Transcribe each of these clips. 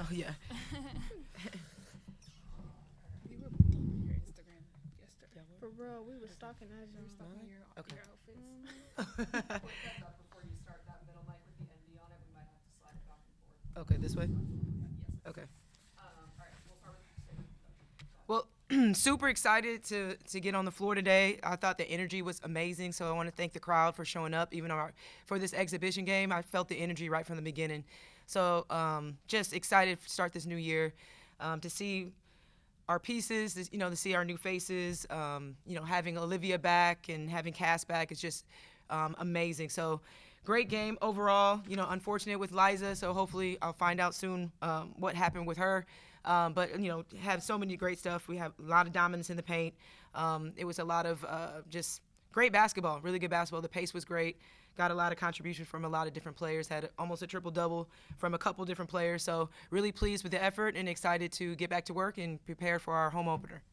Oh, yeah. We were both on your Instagram yesterday. Yeah, what? For real, we was stalking that We were John. stalking Really? your Okay. outfits. Quick heads up before you start that middle mic with the ND on it. We might have to slide it back and forth. Okay, this way? Yes. Okay. All right, we'll start with statement. Go ahead. Well, super excited to get on the floor today. I thought the energy was amazing, so I want to thank the crowd for showing up. Even for this exhibition game, I felt the energy right from the beginning. So just excited to start this new year, to see our pieces, to see our new faces. Having Olivia back and having Cass back is just amazing. So great game overall. Unfortunate with Liza, so hopefully I'll find out soon what happened with her. But have so many great stuff. We have a lot of dominance in the paint. It was a lot of just great basketball, really good basketball. The pace was great. Got a lot of contribution from a lot of different players. Had almost a triple-double from a couple different players. So really pleased with the effort and excited to get back to work and prepare for our home opener.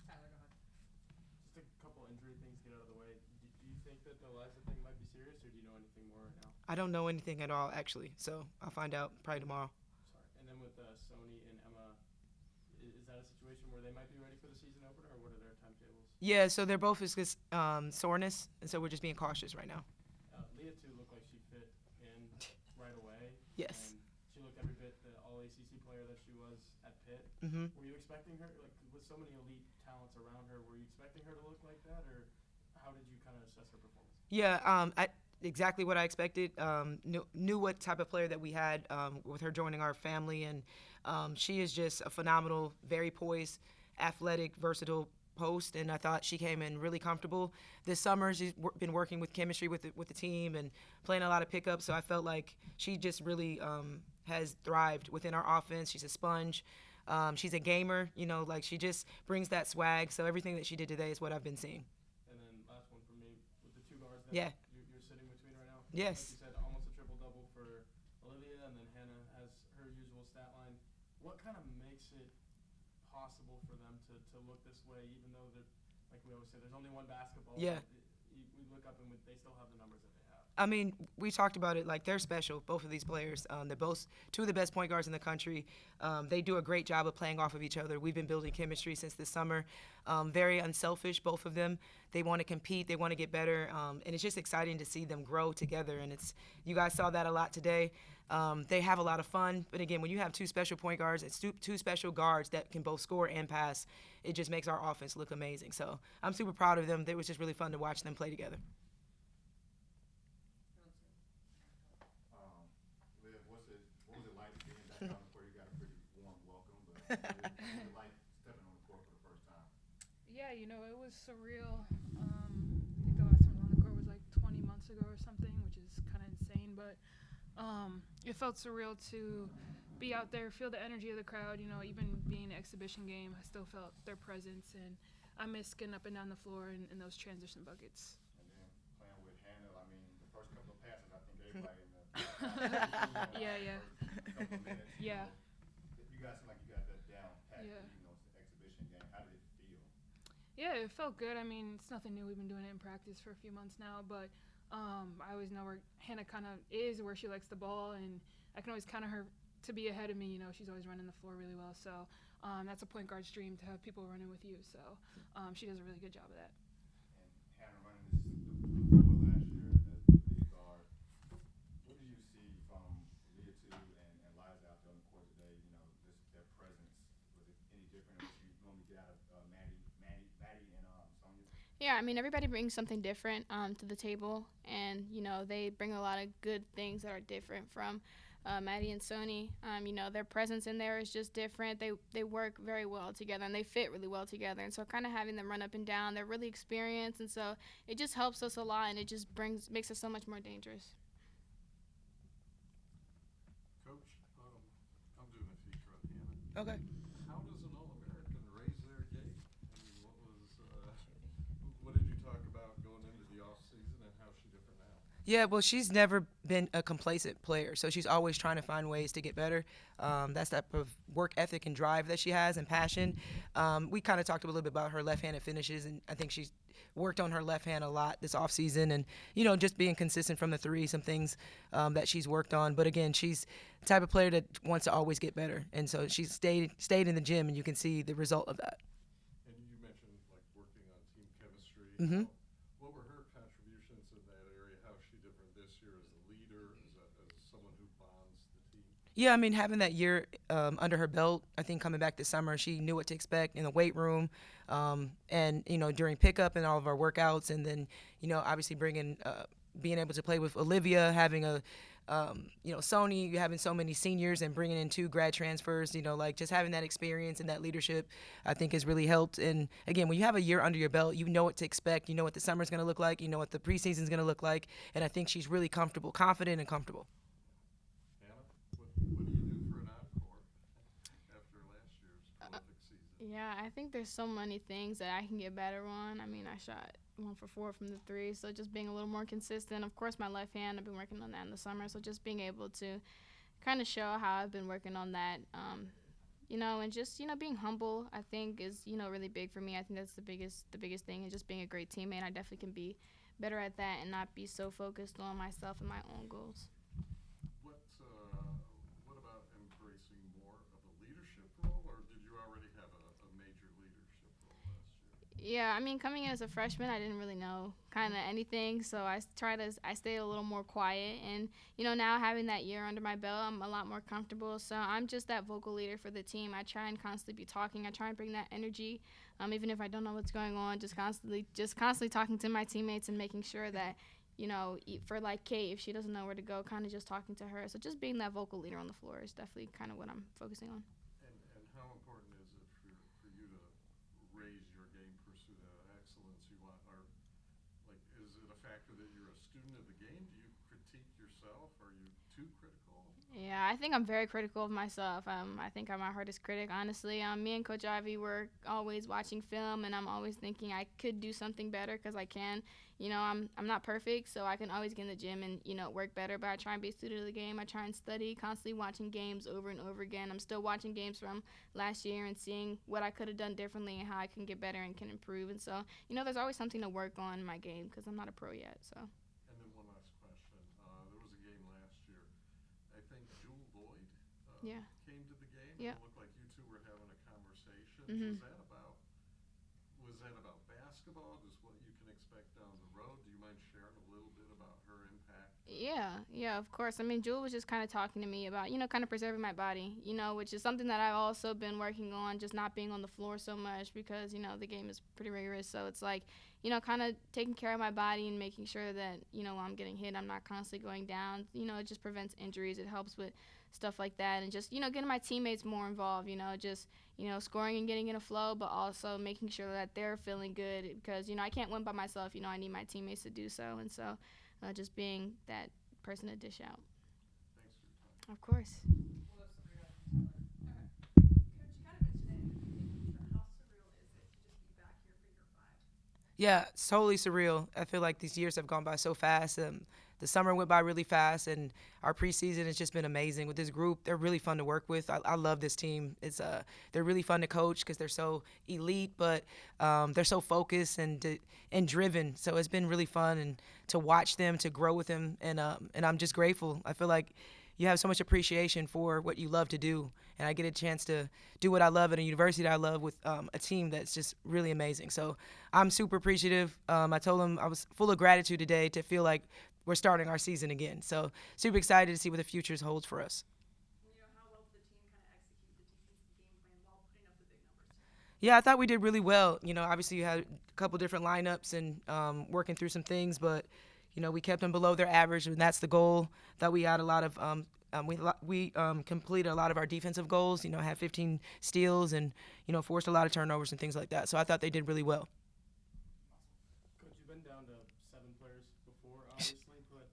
Tyler, go ahead. Just a couple injury things to get out of the way. Do you think that the Liza thing might be serious, or do you know anything more right now? I don't know anything at all, actually. So I'll find out probably tomorrow. Sorry. And then with Sony and Emma, is that a situation where they might be ready for the season opener, or what are their timetables? Yeah, so they're both just soreness, and so we're just being cautious right now. Leah too looked like she fit in right away. Yes. And she looked every bit the All ACC player that she was at Pitt. Mm-hmm. Were you expecting her, like with so many elite talents around her, were you expecting her to look like that, or how did you kind of assess her performance? Yeah, exactly what I expected. Knew what type of player that we had with her joining our family, and she is just a phenomenal, very poised, athletic, versatile post, and I thought she came in really comfortable. This summer, she's been working with chemistry with the team and playing a lot of pickups, so I felt like she just really has thrived within our offense. She's a sponge. She's a gamer, like she just brings that swag, so everything that she did today is what I've been seeing. And then last one for me, with the two guards that Yeah. you're sitting between right now. Yes. Like you said, almost a triple-double for Olivia, and then Hannah has her usual stat line. What kind of makes it possible for them to look this way, even though they're, like we always say, there's only one basketball. Yeah. We look up and they still have the numbers that they have. I mean, we talked about it, like they're special, both of these players. They're both two of the best point guards in the country. They do a great job of playing off of each other. We've been building chemistry since this summer. Very unselfish, both of them. They want to compete. They want to get better. And it's just exciting to see them grow together. And you guys saw that a lot today. They have a lot of fun. But again, when you have two special point guards, it's two special guards that can both score and pass, it just makes our offense look amazing. So I'm super proud of them. It was just really fun to watch them play together. Liv, what was it like being back on the court? You got a pretty warm welcome, but what was it like stepping on the court for the first time? Yeah, it was surreal. I think the last time I was on the court was like 20 months ago or something, which is kind of insane. But it felt surreal to be out there, feel the energy of the crowd. Even being an exhibition game, I still felt their presence, and I miss getting up and down the floor in those transition buckets. And then playing with Hannah, I mean, the first couple of passes, I think everybody in the Yeah. couple of minutes, Yeah. You guys seem like you got that down pat, Yeah. even though it's an exhibition game. How did it feel? Yeah, it felt good. I mean, it's nothing new. We've been doing it in practice for a few months now, but I always know where Hannah kind of is, where she likes the ball, and I can always count on her to be ahead of me. She's always running the floor really well, so that's a point guard's dream to have people running with you. So she does a really good job of that. And Hannah running the floor last year as the lead guard. What did you see from Leah 2 and Liza out there on the court today? Their presence. Was it any different than what you normally get out of Maddie and Sonia? Yeah, I mean, everybody brings something different to the table, and they bring a lot of good things that are different from Maddie and Sony. Their presence in there is just different. They work very well together, and they fit really well together. And so kind of having them run up and down, they're really experienced, and so it just helps us a lot, and it just makes us so much more dangerous. Coach, I'm doing a feature on Hannah. Okay. How does an All-American raise their game? I mean, what did you talk about going into the off season, and how's she different now? Yeah, well, she's never been a complacent player, so she's always trying to find ways to get better. That's that type of work ethic and drive that she has and passion. We kind of talked a little bit about her left-handed finishes, and I think she's worked on her left hand a lot this offseason, and just being consistent from the three, some things that she's worked on. But again, she's the type of player that wants to always get better, and so she's stayed in the gym, and you can see the result of that. And you mentioned like working on team chemistry. Mm-hmm. What were her contributions in that area? How is she different this year as a leader, as someone who bonds the team? Yeah, I mean, having that year under her belt, I think coming back this summer, she knew what to expect in the weight room, and during pickup and all of our workouts, and then obviously being able to play with Olivia, having Sony, having so many seniors, and bringing in two grad transfers, like just having that experience and that leadership, I think has really helped. And again, when you have a year under your belt, you know what to expect, you know what the summer's going to look like, you know what the preseason's going to look like, and I think she's really confident and comfortable. Hannah, what do you do for an encore after last year's prolific season? Yeah, I think there's so many things that I can get better on. I mean, I shot 1 for 4 from the three, so just being a little more consistent. Of course, my left hand, I've been working on that in the summer, so just being able to kind of show how I've been working on that, and just being humble, I think is really big for me. I think that's the biggest thing, and just being a great teammate. I definitely can be better at that and not be so focused on myself and my own goals. What about embracing more of a leadership role, or did you already have a major leadership role last year? Yeah, I mean, coming in as a freshman, I didn't really know kind of anything, so I stayed a little more quiet, and now having that year under my belt, I'm a lot more comfortable. So I'm just that vocal leader for the team. I try and constantly be talking. I try and bring that energy, even if I don't know what's going on. Just constantly talking to my teammates and making sure that. For like Kate, if she doesn't know where to go, kind of just talking to her. So just being that vocal leader on the floor is definitely kind of what I'm focusing on. And how important is it for you to raise your game pursuit of excellence? Is it a factor that you're a student of the game? Do you critique yourself? Are you too critical? Yeah, I think I'm very critical of myself. I think I'm my hardest critic, honestly. Me and Coach Ivey were always watching film, and I'm always thinking I could do something better because I can. I'm not perfect, so I can always get in the gym and work better. But I try and be a student of the game. I try and study, constantly watching games over and over again. I'm still watching games from last year and seeing what I could have done differently and how I can get better and can improve. And so there's always something to work on in my game because I'm not a pro yet. So. And then one last question. There was a game last year. I think Jewel Lloyd Yeah. came to the game. Yep. It looked like you two were having a conversation. Mhm. Was that about basketball? Just what you can expect down the road? Do you mind sharing a little bit about her impact? Yeah, of course. I mean, Jewel was just kind of talking to me about, kind of preserving my body, which is something that I've also been working on, just not being on the floor so much because, the game is pretty rigorous. So it's like, kind of taking care of my body and making sure that, when I'm getting hit, I'm not constantly going down. It just prevents injuries. It helps with stuff like that. And just, getting my teammates more involved, just, scoring and getting in a flow, but also making sure that they're feeling good because, I can't win by myself. I need my teammates to do so. And so just being that person to dish out. Thanks for your time. Of course. We'll have Sabrina and Tyler. Okay. Coach, you kind of mentioned it in the beginning, but how surreal is it to just be back here for year 5? Yeah, it's totally surreal. I feel like these years have gone by so fast. The summer went by really fast, and our preseason has just been amazing with this group. They're really fun to work with. I love this team. They're really fun to coach because they're so elite, but they're so focused and driven. So it's been really fun and to watch them, to grow with them, and I'm just grateful. I feel like you have so much appreciation for what you love to do, and I get a chance to do what I love at a university that I love with a team that's just really amazing. So I'm super appreciative. I told them I was full of gratitude today to feel like we're starting our season again. So super excited to see what the future holds for us. How well did the team kind of execute the defensive game plan while putting up the big numbers? Yeah, I thought we did really well. Obviously you had a couple different lineups and working through some things, but we kept them below their average, and that's the goal. That we had a lot of we completed a lot of our defensive goals. Had 15 steals and forced a lot of turnovers and things like that. So I thought they did really well. Coach, you've been down to 7 players before, obviously, but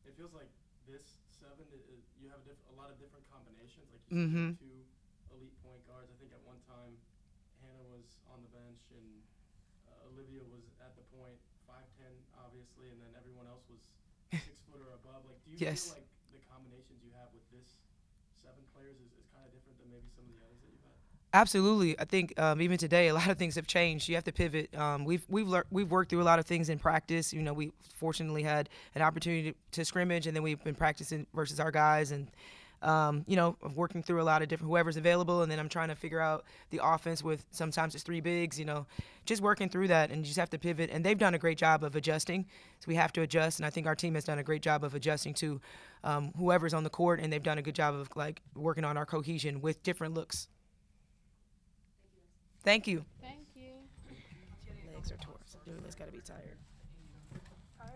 it feels like this 7, you have a lot of different combinations. Like you Mm-hmm. said, 2 elite point guards. I think at one time Hannah was on the bench and Olivia was at the point, 5'10", obviously, and then everyone else was 6'5", 6 foot or above. Like, do you Yes. feel like the combinations you have with this 7 players is kind of different than maybe some of the others that you've had? Absolutely. I think even today, a lot of things have changed. You have to pivot. We've worked through a lot of things in practice. You know, we fortunately had an opportunity to scrimmage, and then we've been practicing versus our guys, and you know, of working through a lot of different whoever's available, and then I'm trying to figure out the offense with sometimes it's three bigs. You know, just working through that, and you just have to pivot. And they've done a great job of adjusting, so we have to adjust. And I think our team has done a great job of adjusting to whoever's on the court, and they've done a good job of like working on our cohesion with different looks. Thank you. Thank you. Legs are torn. So Julia's got to be tired.